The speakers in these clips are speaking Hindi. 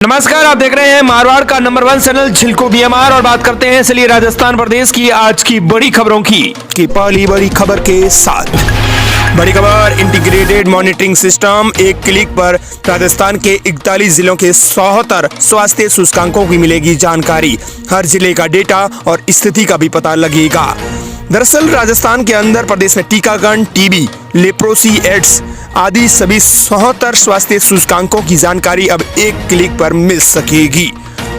नमस्कार, आप देख रहे हैं मारवाड़ का नंबर 1 चैनल छिलको बीएमआर और बात करते हैं इसलिए राजस्थान प्रदेश की आज की बड़ी खबरों की पहली बड़ी खबर के साथ। बड़ी खबर, इंटीग्रेटेड मॉनिटरिंग सिस्टम, एक क्लिक पर राजस्थान के 41 जिलों के 74 स्वास्थ्य सूचकांकों की मिलेगी जानकारी। हर जिले का डेटा और स्थिति का भी पता लगेगा। दरअसल राजस्थान के अंदर प्रदेश में टीकाकरण, टीबी, लेप्रोसी, एड्स आदि सभी 74 स्वास्थ्य सूचकांकों की जानकारी अब एक क्लिक पर मिल सकेगी।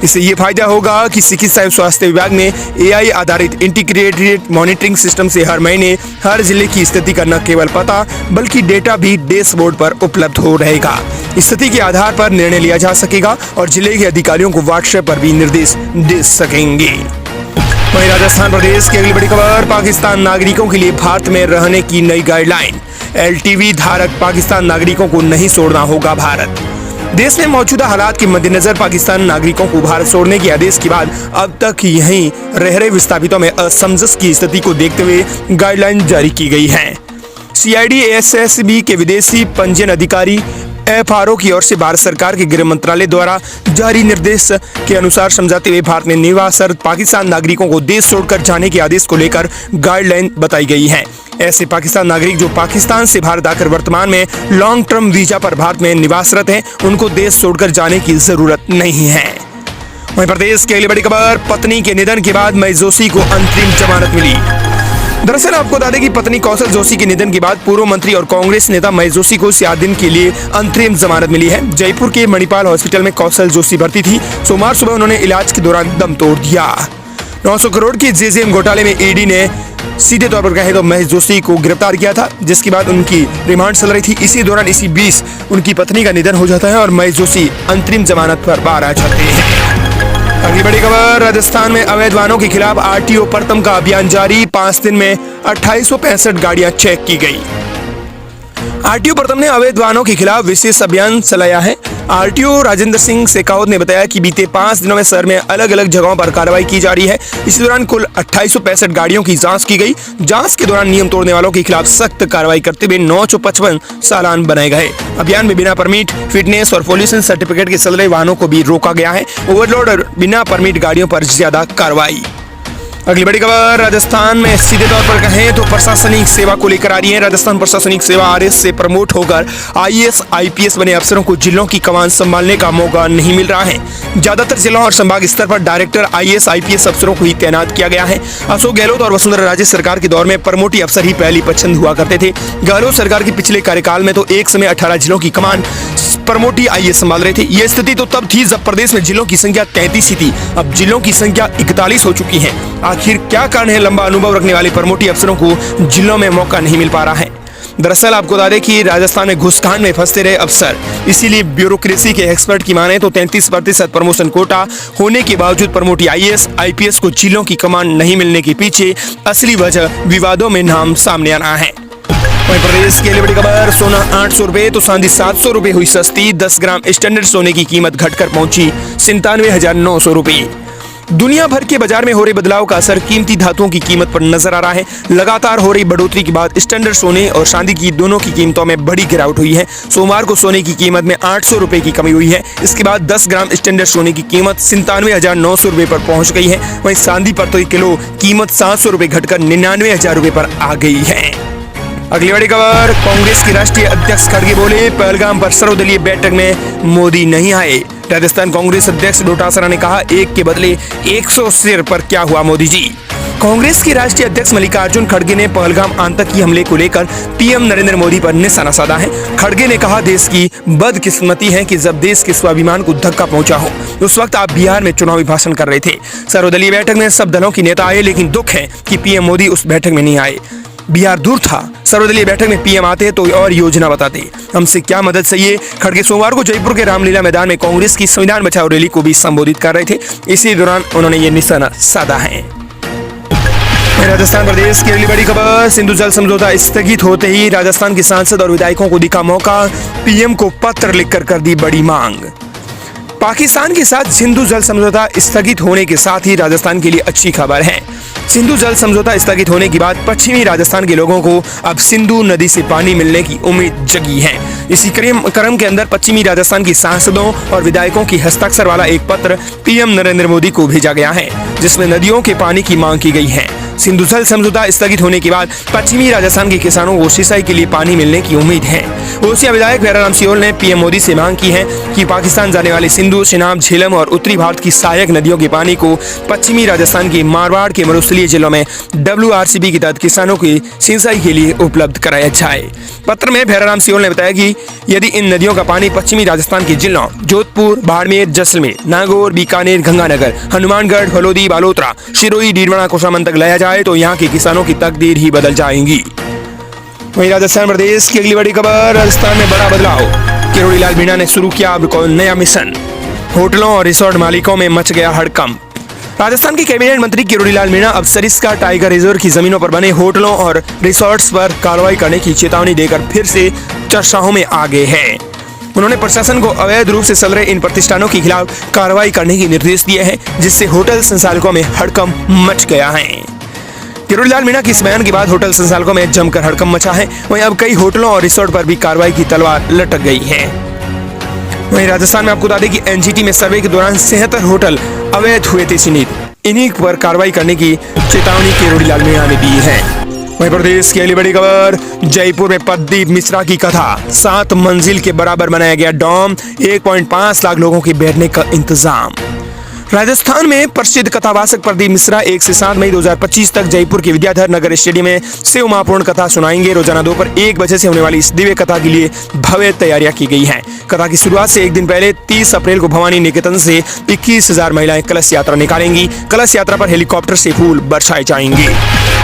इससे ये फायदा होगा कि चिकित्सा एवं स्वास्थ्य विभाग में एआई आधारित इंटीग्रेटेड मॉनिटरिंग सिस्टम से हर महीने हर जिले की स्थिति का न केवल पता बल्कि डेटा भी डैशबोर्ड पर उपलब्ध हो रहेगा। स्थिति के आधार पर निर्णय लिया जा सकेगा और जिले के अधिकारियों को व्हाट्सएप पर भी निर्देश दे सकेंगे। वहीं राजस्थान प्रदेश की अगली बड़ी खबर, पाकिस्तान नागरिकों के लिए भारत में रहने की नई गाइडलाइन। एलटीवी धारक पाकिस्तान नागरिकों को नहीं छोड़ना होगा भारत। देश में मौजूदा हालात के मद्देनजर पाकिस्तान नागरिकों को भारत छोड़ने के आदेश के बाद अब तक यहीं रह रहे विस्थापितों में असमंजस की स्थिति को देखते हुए गाइडलाइन जारी की गई है। सीआईडी एसएसबी के विदेशी पंजीयन अधिकारी एफआरओ की ओर से भारत सरकार के गृह मंत्रालय द्वारा जारी निर्देश के अनुसार समझाते हुए भारत में निवासरत पाकिस्तान नागरिकों को देश छोड़कर जाने के आदेश को लेकर गाइडलाइन बताई गई है। ऐसे पाकिस्तान नागरिक जो पाकिस्तान से भारत आकर वर्तमान में लॉन्ग टर्म वीजा पर भारत में निवासरत हैं, उनको देश छोड़कर जाने की जरूरत नहीं है। वहीं प्रदेश की अगली बड़ी खबर, पत्नी के निधन के बाद महेश जोशी को अंतरिम जमानत मिली। दरअसल आपको बता दें कि पत्नी कौशल जोशी के निधन के बाद पूर्व मंत्री और कांग्रेस नेता महेश जोशी को 7 दिन के लिए अंतरिम जमानत मिली है। जयपुर के मणिपाल हॉस्पिटल में कौशल जोशी भर्ती थी। सोमवार सुबह उन्होंने इलाज के दौरान दम तोड़ दिया। 900 करोड़ के जेजेएम घोटाले में ईडी ने सीधे तौर पर कहे तो महेश जोशी को गिरफ्तार किया था, जिसके बाद उनकी रिमांड चल रही थी। इसी दौरान इसी बीच उनकी पत्नी का निधन हो जाता है और महेश जोशी अंतरिम जमानत पर बाहर आ जाते हैं। अगली बड़ी खबर, राजस्थान में अवैध वाहनों के खिलाफ आरटीओ प्रथम का अभियान जारी। 5 दिन में 2865 गाड़ियां चेक की गई। आरटीओ प्रथम ने अवैध वाहनों के खिलाफ विशेष अभियान चलाया है। आरटीओ राजेंद्र सिंह शेखावत ने बताया कि बीते 5 दिनों में शहर में अलग अलग जगहों पर कार्रवाई की जा रही है। इसी दौरान कुल 2865 गाड़ियों की जांच की गई। जांच के दौरान नियम तोड़ने वालों के खिलाफ सख्त कार्रवाई करते हुए 955 चालान बनाए गए। अभियान में बिना परमिट, फिटनेस और पॉल्यूशन सर्टिफिकेट के चल रहे वाहनों को भी रोका गया है। ओवरलोड और बिना परमिट गाड़ियों पर ज्यादा कार्रवाई। अगली बड़ी खबर, राजस्थान में सीधे तौर पर कहें तो प्रशासनिक सेवा को लेकर आ रही है। राजस्थान प्रशासनिक सेवा आरएस से प्रमोट होकर आईएएस आईपीएस बने अफसरों को जिलों की कमान संभालने का मौका नहीं मिल रहा है। ज्यादातर जिलों और संभाग स्तर पर डायरेक्टर आईएएस आईपीएस अफसरों को ही तैनात किया गया है। अशोक गहलोत और वसुंधरा राजे सरकार के दौर में प्रमोटी अफसर ही पहली पसंद हुआ करते थे। गहलोत सरकार के पिछले कार्यकाल में तो एक समय 18 जिलों की कमान प्रमोटी आईएएस संभाल रहे थे। यह स्थिति तो तब थी जब प्रदेश में जिलों की संख्या 33 ही थी। अब जिलों की संख्या 41 हो चुकी है। आखिर क्या कारण है लंबा अनुभव रखने वाले प्रमोटी अफसरों को जिलों में मौका नहीं मिल पा रहा है? दरअसल आपको बता दें कि राजस्थान में घुसकांड में फंसते रहे अफसर, इसीलिए ब्यूरोक्रेसी के एक्सपर्ट की माने तो 33% प्रमोशन कोटा होने के बावजूद प्रमोटी आईएएस आईपीएस को जिलों की कमान नहीं मिलने के पीछे असली वजह विवादों में नाम सामने आ रहा है। वहीं प्रदेश के लिए बड़ी खबर, सोना 800 रुपए तो चांदी 700 रुपए हुई सस्ती। 10 ग्राम स्टैंडर्ड सोने की कीमत घटकर पहुंची 97,900 रुपए। दुनिया भर के बाजार में हो रहे बदलाव का असर कीमती धातुओं की कीमत पर नजर आ रहा है। लगातार हो रही बढ़ोतरी के बाद स्टैंडर्ड सोने और चांदी की दोनों की कीमतों में बड़ी गिरावट हुई है। सोमवार को सोने की कीमत में 800 रुपए की कमी हुई है। इसके बाद 10 ग्राम स्टैंडर्ड सोने की कीमत 97,900 रुपए पर पहुंच गई है। वहीं चांदी पर तो 1 किलो कीमत 700 रुपए घटकर 99,000 रुपए पर आ गई है। अगली बड़ी खबर, कांग्रेस के राष्ट्रीय अध्यक्ष खड़गे बोले, पहलगाम पर सर्वदलीय बैठक में मोदी नहीं आए। राजस्थान कांग्रेस अध्यक्ष डोटासरा ने कहा, 1 के बदले 100 सिर पर क्या हुआ मोदी जी। कांग्रेस के राष्ट्रीय अध्यक्ष मल्लिकार्जुन खड़गे ने पहलगाम आतंकी हमले को लेकर पीएम नरेंद्र मोदी पर निशाना साधा है। खड़गे ने कहा, देश की बदकिस्मती है कि जब देश के स्वाभिमान को धक्का पहुंचा हो उस वक्त आप बिहार में चुनावी भाषण कर रहे थे। सर्वदलीय बैठक में सब दलों के नेता आए, लेकिन दुख है कि पीएम मोदी उस बैठक में नहीं आए। बिहार दूर था, सर्वदलीय बैठक में पीएम आते तो और योजना बताते। हमसे क्या मदद चाहिए? खड़गे सोमवार को जयपुर के रामलीला मैदान में कांग्रेस की संविधान बचाओ रैली को भी संबोधित कर रहे थे। इसी दौरान उन्होंने ये निशाना साधा है। राजस्थान प्रदेश की अगली बड़ी खबर, सिंधु जल समझौता स्थगित होते ही राजस्थान के सांसद और विधायकों को दिखा मौका। पीएम को पत्र लिखकर कर दी बड़ी मांग। पाकिस्तान के साथ सिंधु जल समझौता स्थगित होने के साथ ही राजस्थान के लिए अच्छी खबर है। सिंधु जल समझौता स्थगित होने के बाद पश्चिमी राजस्थान के लोगों को अब सिंधु नदी से पानी मिलने की उम्मीद जगी है। इसी क्रम के अंदर पश्चिमी राजस्थान की सांसदों और विधायकों की हस्ताक्षर वाला एक पत्र पीएम नरेंद्र मोदी को भेजा गया है, जिसमें नदियों के पानी की मांग की गई है। सिंधु जल समझौता स्थगित होने के बाद पश्चिमी राजस्थान के किसानों को सिंचाई के लिए पानी मिलने की उम्मीद है। ओसिया विधायक भैराराम सियोल ने पीएम मोदी से मांग की है कि पाकिस्तान जाने वाली सिंधु, चिनाब, झेलम और उत्तरी भारत की सहायक नदियों के पानी को पश्चिमी राजस्थान के मारवाड़ के मरुस्थलीय जिलों में WRCP के तहत किसानों की सिंचाई के लिए उपलब्ध कराया जाए। पत्र में भैराराम सियोल ने बताया कि यदि इन नदियों का पानी पश्चिमी राजस्थान के जिलों जोधपुर, बाड़मेर, जैसलमेर, नागौर, बीकानेर, गंगानगर, हनुमानगढ़, फलोदी, बालोतरा, सिरोही, डीडवाना, कुशामन तक लाया जाए तो यहाँ के किसानों की तकदीर ही बदल जाएंगी। वहीं राजस्थान प्रदेश की अगली बड़ी खबर, राजस्थान में बड़ा बदलाव, किरोड़ी लाल मीणा ने शुरू किया अब नया मिशन, होटलों और रिसोर्ट मालिकों में मच गया हड़कंप। राजस्थान के कैबिनेट मंत्री किरोड़ी लाल मीणा अब सरिस्का टाइगर रिजर्व की जमीनों पर बने होटलों और रिसोर्ट्स पर कार्रवाई करने की चेतावनी देकर फिर से चर्चाओं में आ गए हैं। उन्होंने प्रशासन को अवैध रूप से चल रहे इन प्रतिष्ठानों के खिलाफ कार्रवाई करने के निर्देश दिए हैं, जिससे होटल संचालकों में हड़कंप मच गया है। किरोड़ी लाल मीणा के इस बयान के बाद होटल संचालकों में जमकर हड़कंप मचा है। वहीं अब कई होटलों और रिसोर्ट पर भी कार्रवाई की तलवार लटक गई है। वहीं राजस्थान में आपको बता दें कि एनजीटी में सर्वे के दौरान 76 होटल अवैध हुए थे चिन्हित, इन्हीं पर कार्रवाई करने की चेतावनी किरोड़ी लाल मीणा ने दी है। वहीं प्रदेश की अगली बड़ी खबर, जयपुर में प्रदीप मिश्रा की कथा, 7 मंजिल के बराबर बनाया गया डॉम, 1.5 लाख लोगों के बैठने का इंतजाम। राजस्थान में प्रसिद्ध कथावाचक प्रदीप मिश्रा 1 से 7 मई 2025 तक जयपुर के विद्याधर नगर स्टेडियम में शिव महापूर्ण कथा सुनाएंगे। रोजाना दोपहर 1 बजे से होने वाली इस दिव्य कथा के लिए भव्य तैयारियां की गई हैं। कथा की शुरुआत से एक दिन पहले 30 अप्रैल को भवानी निकेतन से 21,000 महिलाएं कलश यात्रा निकालेंगी। कलश यात्रा पर हेलीकॉप्टर से फूल बरसाए जाएंगे।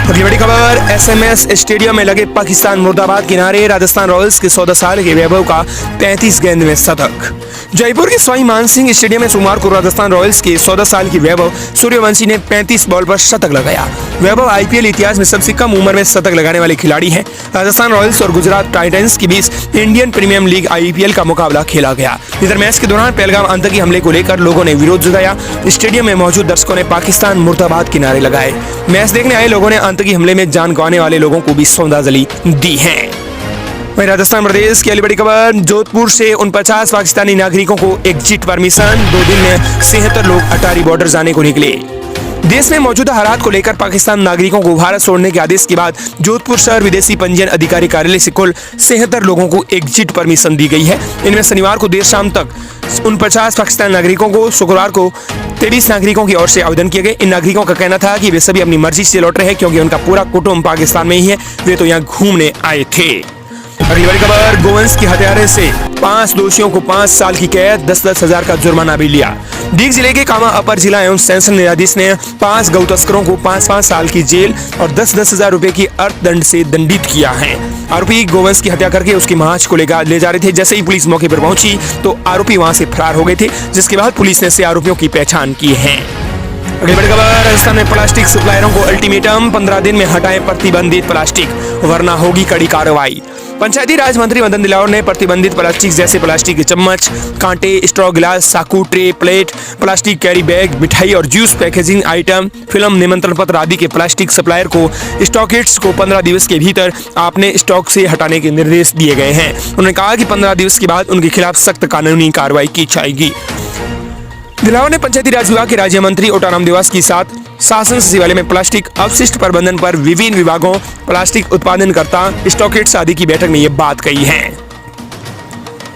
अगली बड़ी खबर, SMS स्टेडियम में लगे पाकिस्तान मुर्दाबाद के नारे, राजस्थान रॉयल्स के 14 साल के वैभव का 35 गेंद में शतक। जयपुर के सवाई मानसिंह स्टेडियम में सोमवार को राजस्थान रॉयल्स के 14 साल की वैभव सूर्यवंशी ने 35 बॉल पर शतक लगाया। वैभव IPL इतिहास में सबसे कम उम्र में शतक लगाने वाले खिलाड़ी हैं। राजस्थान रॉयल्स और गुजरात टाइटंस के बीच इंडियन प्रीमियर लीग IPL का मुकाबला खेला गया। इधर मैच के दौरान पहलगाम आतंकी हमले को लेकर लोगों ने विरोध जताया। स्टेडियम में मौजूद दर्शकों ने पाकिस्तान मुर्दाबाद के नारे लगाए। मैच देखने आए लोगों ने आतंकी हमले में जान गंवाने वाले लोगों को भी श्रद्धांजलि दी है। वहीं राजस्थान प्रदेश की अगली बड़ी खबर, जोधपुर से 49 पाकिस्तानी नागरिकों को एग्जिट परमिशन, 2 दिन में 76 लोग अटारी बॉर्डर जाने को निकले। देश में मौजूदा हालात को लेकर पाकिस्तान नागरिकों को भारत छोड़ने के आदेश के बाद जोधपुर शहर विदेशी पंजीयन अधिकारी कार्यालय से कुल 76 लोगों को एग्जिट परमिशन दी गई है। इनमें शनिवार को देर शाम तक 49 पाकिस्तानी नागरिकों को, शुक्रवार को 23 नागरिकों की ओर से आवेदन किए गए। इन नागरिकों का कहना था कि वे सभी अपनी मर्जी से लौट रहे हैं, क्योंकि उनका पूरा कुटुंब पाकिस्तान में ही है, वे तो यहाँ घूमने आए थे। अगली बड़ी खबर, गोवंश की हत्यारे से 5 दोषियों को 5 साल की कैद, 10-10 हजार का जुर्माना भी लिया। दीग जिले के कामा अपर जिला एवं सेंशन न्यायाधीश ने 5 गौ तस्करों को 5-5 साल की जेल और 10-10 हजार रुपए की अर्थदंड से दंडित किया है। आरोपी गोवंश की हत्या करके उसकी मांस को ले जा रहे थे। जैसे ही पुलिस मौके पर पहुंची तो आरोपी वहां से फरार हो गए थे, जिसके बाद पुलिस ने से आरोपियों की पहचान की है। अगली बड़ी खबर, राजस्थान में प्लास्टिक सप्लायरों को अल्टीमेटम, 15 दिन में हटाएं प्रतिबंधित प्लास्टिक, वरना होगी कड़ी कार्रवाई। पंचायती राज मंत्री मदन दिलावर ने प्रतिबंधित प्लास्टिक जैसे प्लास्टिक के चम्मच, कांटे, स्ट्रॉ, गिलास, साकू, tray, plate, plastic carry bag, मिठाई और जूस पैकेजिंग आइटम, फिल्म, निमंत्रण पत्र आदि के प्लास्टिक सप्लायर को, स्टॉकिस्ट्स को 15 दिवस के भीतर अपने स्टॉक से हटाने के निर्देश दिए गए हैं। उन्होंने कहा कि 15 दिवस के बाद उनके खिलाफ सख्त कानूनी कार्रवाई की जाएगी। दिलावर ने पंचायती राज विभाग के राज्य मंत्री ओटाराम देवास के साथ शासन सचिवालय में प्लास्टिक अपशिष्ट प्रबंधन पर विभिन्न विभागों, प्लास्टिक उत्पादनकर्ता, स्टॉकिस्ट्स आदि की बैठक में ये बात कही है।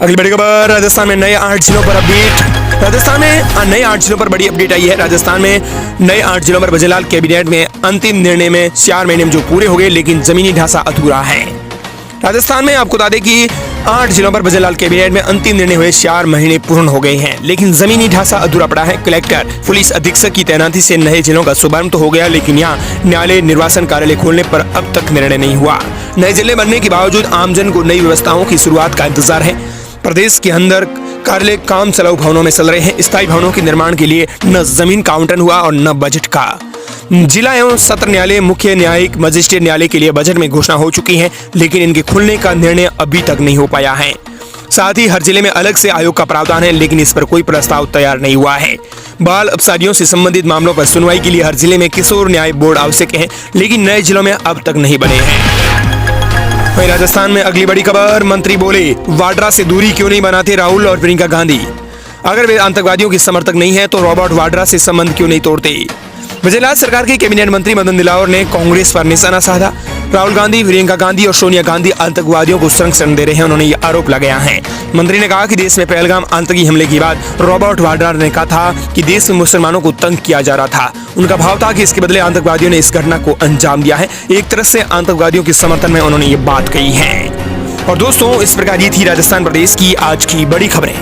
अगली बड़ी खबर, राजस्थान में नए 8 जिलों पर अपडेट। राजस्थान में नए 8 जिलों पर बड़ी अपडेट आई है। राजस्थान में नए 8 जिलों पर बजरलाल कैबिनेट में अंतिम निर्णय में 4 महीने में जो पूरे हो गए, लेकिन जमीनी ढांचा अधूरा है। राजस्थान में आपको बता दें कि 8 जिलों पर बजरलाल कैबिनेट में अंतिम निर्णय हुए 4 महीने पूर्ण हो गए हैं, लेकिन जमीनी ढांचा अधूरा पड़ा है। कलेक्टर, पुलिस अधीक्षक की तैनाती से नए जिलों का शुभारंभ तो हो गया, लेकिन यहाँ न्यायालय, निर्वाचन कार्यालय खोलने पर अब तक निर्णय नहीं हुआ। नए जिले बनने के बावजूद आमजन को नई व्यवस्थाओं की शुरुआत का इंतजार है। प्रदेश के अंदर कार्यालय काम चलाऊ भवनों में चल रहे हैं। स्थायी भवनों के निर्माण के लिए न जमीन का आवंटन हुआ और न बजट का। जिला एवं सत्र न्यायालय, मुख्य न्यायिक मजिस्ट्रेट न्यायालय के लिए बजट में घोषणा हो चुकी है, लेकिन इनके खुलने का निर्णय अभी तक नहीं हो पाया है। साथ ही हर जिले में अलग से आयोग का प्रावधान है, लेकिन इस पर कोई प्रस्ताव तैयार नहीं हुआ है। बाल अपराधियों से संबंधित मामलों पर सुनवाई के लिए हर जिले में किशोर न्याय बोर्ड आवश्यक है, लेकिन नए जिलों में अब तक नहीं बने हैं। वहीं राजस्थान में अगली बड़ी खबर, मंत्री बोले वाड्रा से दूरी क्यों नहीं बनाते राहुल और प्रियंका गांधी। अगर वे आतंकवादियों के समर्थक नहीं है तो रॉबर्ट वाड्रा से संबंध क्यों नहीं तोड़ते। गुजरात सरकार के कैबिनेट मंत्री मदन दिलावर ने कांग्रेस पर निशाना साधा। राहुल गांधी, प्रियंका गांधी और सोनिया गांधी आतंकवादियों को संरक्षण दे रहे हैं, उन्होंने ये आरोप लगाया है। मंत्री ने कहा कि देश में पहलगाम आतंकी हमले के बाद रॉबर्ट वाड्रा ने कहा था कि देश में मुसलमानों को तंग किया जा रहा था। उनका भाव था कि इसके बदले आतंकवादियों ने इस घटना को अंजाम दिया है। एक तरह से आतंकवादियों के समर्थन में उन्होंने ये बात कही है। और दोस्तों, इस प्रकार ये थी राजस्थान प्रदेश की आज की बड़ी खबरें।